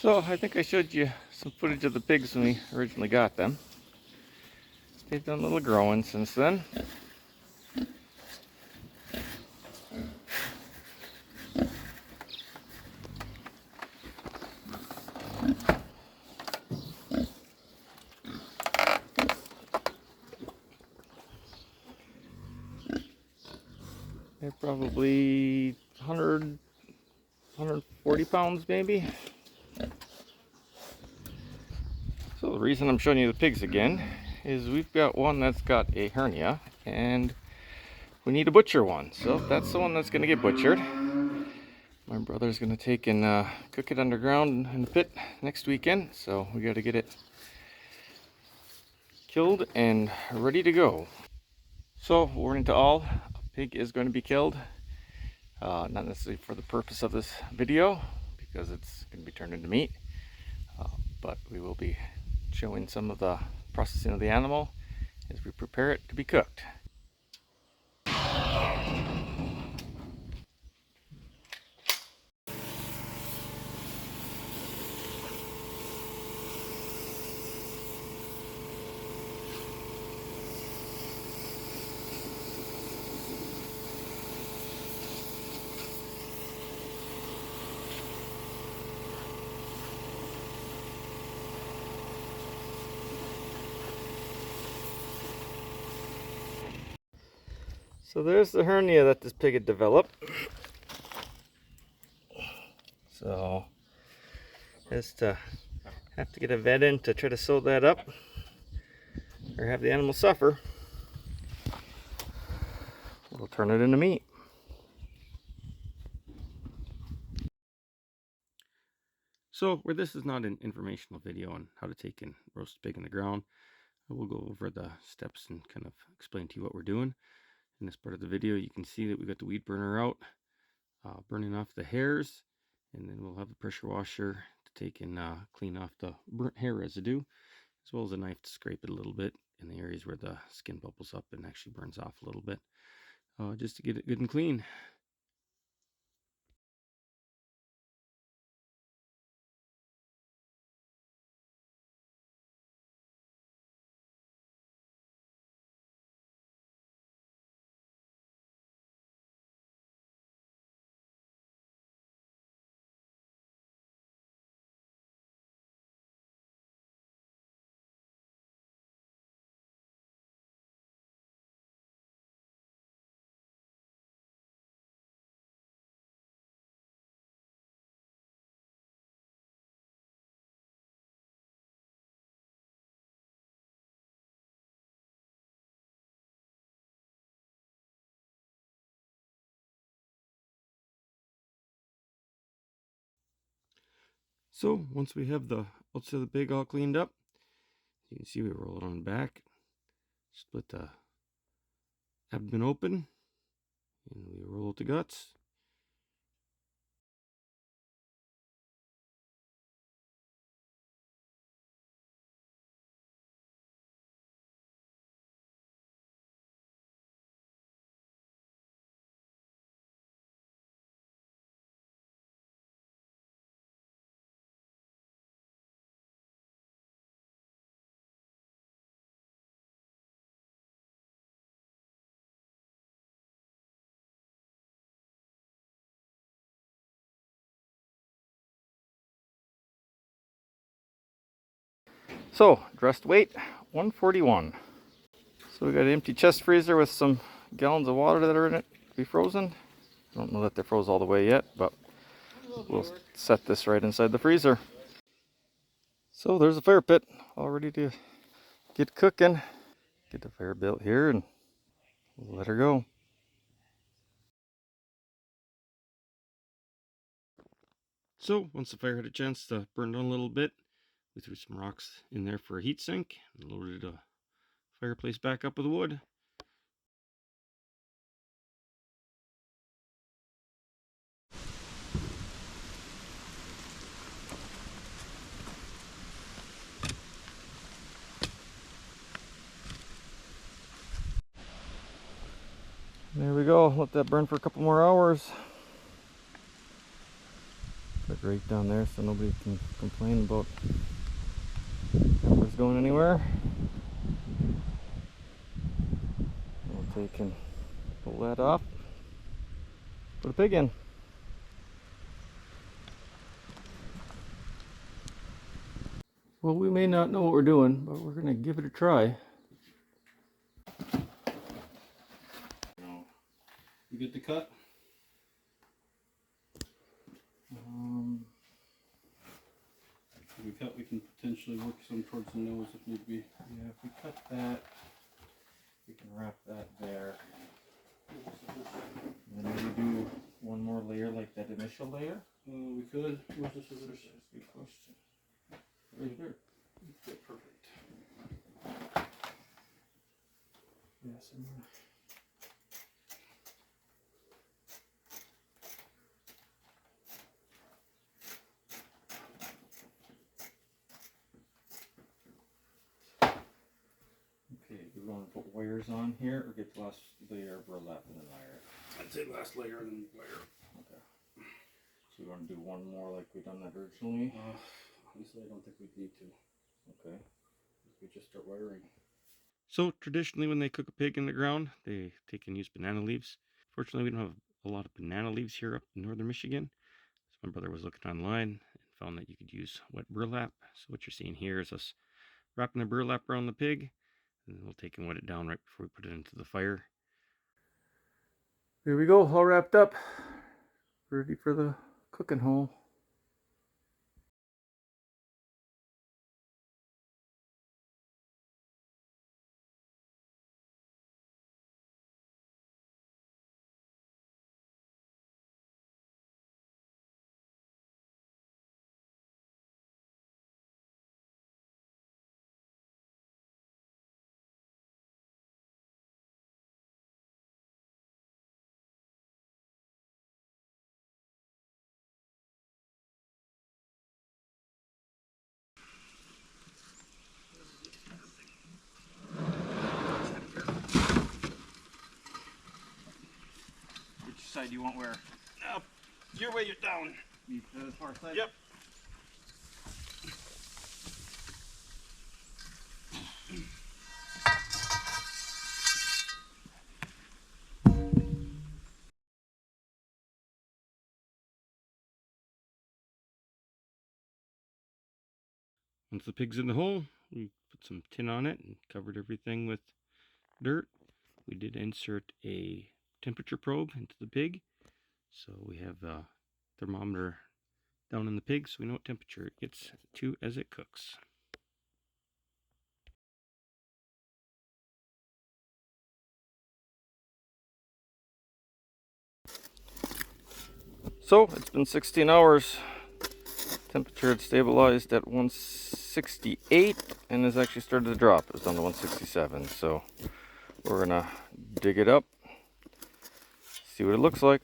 So I think I showed you some footage of the pigs when we originally got them. They've done a little growing since then. They're probably 100, 140 pounds maybe. So the reason I'm showing you the pigs again is we've got one that's got a hernia and we need to butcher one. So that's the one that's going to get butchered. My brother's going to take and cook it underground in the pit next weekend. So we got to get it killed and ready to go. So warning to all, a pig is going to be killed. Not necessarily for the purpose of this video because it's going to be turned into meat. But we will be showing some of the processing of the animal as we prepare it to be cooked. So there's the hernia that this pig had developed. So just have to get a vet in to try to sew that up or have the animal suffer. We'll turn it into meat. So where this is not an informational video on how to take and roast a pig in the ground, we'll go over the steps and kind of explain to you what we're doing. In this part of the video, you can see that we got the weed burner out, burning off the hairs, and then we'll have a pressure washer to take and clean off the burnt hair residue, as well as a knife to scrape it a little bit in the areas where the skin bubbles up and actually burns off a little bit, just to get it good and clean. So once we have the outside of the pig all cleaned up, you can see we roll it on the back, split the abdomen open, and we roll out the guts. So dressed weight 141. So we got an empty chest freezer with some gallons of water that are in it to be frozen. I don't know that they're froze all the way yet, but we'll set this right inside the freezer. So there's a fire pit all ready to get cooking. Get the fire built here and we'll let her go. So once the fire had a chance to burn down a little bit, we threw some rocks in there for a heat sink and loaded a fireplace back up with wood. There we go. Let that burn for a couple more hours. But right down there so nobody can complain about peppers going anywhere. We'll take and pull that off, put a pig in. Well, we may not know what we're doing, but we're gonna give it a try. You get the cut? If we cut, we can potentially work some towards the nose if need be. Yeah, if we cut that, we can wrap that there. And then maybe do one more layer like that initial layer. We could. Where's the scissors? That's a good question. Right here. Okay, perfect. Yes, okay, do we want to put wires on here or get the last layer of burlap and then wire it? I'd say last layer and then wire. Okay. So we want to do one more like we done that originally? Honestly, I don't think we'd need to. Okay. We just start wiring. So traditionally when they cook a pig in the ground, they take and use banana leaves. Fortunately, we don't have a lot of banana leaves here up in northern Michigan. So my brother was looking online and found that you could use wet burlap. So what you're seeing here is us wrapping the burlap around the pig, and then we'll take and wet it down right before we put it into the fire. Here we go, all wrapped up, ready for the cooking hole. Which side do you want where? Up. Your way, you're down. The far side? Yep. Once the pig's in the hole, we put some tin on it and covered everything with dirt. We did insert a temperature probe into the pig. So we have a thermometer down in the pig so we know what temperature it gets to as it cooks. So it's been 16 hours. Temperature had stabilized at 168 and has actually started to drop. It's down to 167. So we're gonna dig it up, see what it looks like.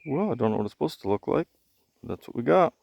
Well, I don't know what it's supposed to look like. That's what we got.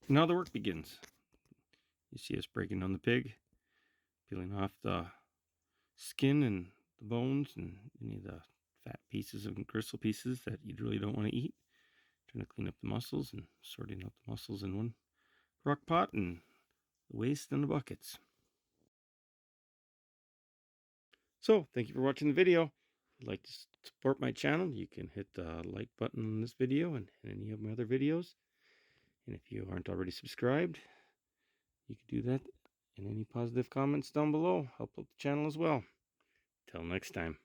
Now the work begins. You see us breaking down the pig, peeling off the skin and the bones and any of the fat pieces and gristle pieces that you really don't want to eat. Trying to clean up the muscles and sorting out the muscles in one crock pot and the waste in the buckets. So, thank you for watching the video. If you'd like to support my channel, you can hit the like button on this video and any of my other videos. And if you aren't already subscribed, you can do that. And any positive comments down below help out the channel as well. Till next time.